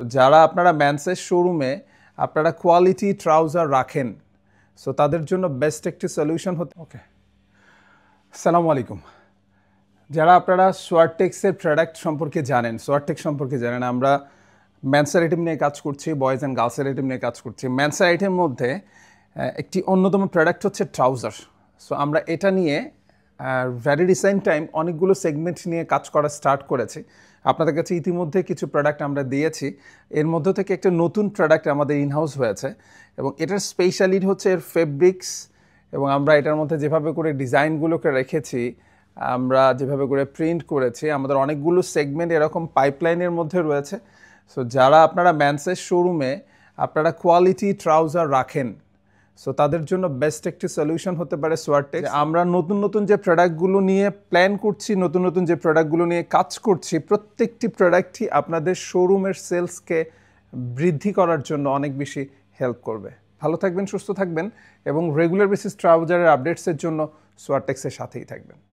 যারা আপনারা ম্যান্সের শোরুমে আপনারা কোয়ালিটি ট্রাউজার রাখেন, সো তাদের জন্য বেস্ট একটি সলিউশন হতে ওকে। আসসালামু আলাইকুম। যারা আপনারা সোয়ারটেক্সের প্রোডাক্ট সম্পর্কে জানেন, সোয়ারটেক্স সম্পর্কে জানেন, আমরা ম্যান্সের আইটেম নিয়ে কাজ করছি, বয়েজ অ্যান্ড গার্লসের আইটেম নিয়ে কাজ করছি। ম্যান্সের আইটেমের মধ্যে একটি অন্যতম প্রোডাক্ট হচ্ছে ট্রাউজার। সো আমরা এটা নিয়ে ভ্যারি রিসেন্ট টাইম অনেকগুলো সেগমেন্ট নিয়ে কাজ করা স্টার্ট করেছি। আপনাদের কাছে ইতিমধ্যে কিছু প্রোডাক্ট আমরা দিয়েছি, এর মধ্য থেকে একটা নতুন প্রোডাক্ট আমাদের ইনহাউস হয়েছে এবং এটার স্পেশালিটি হচ্ছে এর ফেব্রিক্স এবং আমরা এটার মধ্যে যেভাবে করে ডিজাইনগুলোকে রেখেছি, আমরা যেভাবে করে প্রিন্ট করেছি, আমাদের অনেকগুলো সেগমেন্ট এরকম পাইপলাইনের মধ্যে রয়েছে। সো যারা আপনারা ম্যান্সের শোরুমে আপনারা কোয়ালিটি ট্রাউজার রাখেন, সো তাদের জন্য বেস্ট একটি সলিউশন হতে পারে সোয়ারটেক্স। আমরা নতুন নতুন যে প্রোডাক্টগুলো নিয়ে প্ল্যান করছি, নতুন নতুন যে প্রোডাক্টগুলো নিয়ে কাজ করছি, প্রত্যেকটি প্রোডাক্টই আপনাদের শোরুমের সেলসকে বৃদ্ধি করার জন্য অনেক বেশি হেল্প করবে। ভালো থাকবেন, সুস্থ থাকবেন এবং রেগুলার বেসিস ট্রাউজারের আপডেটসের জন্য সোয়ারটেক্সের সাথেই থাকবেন।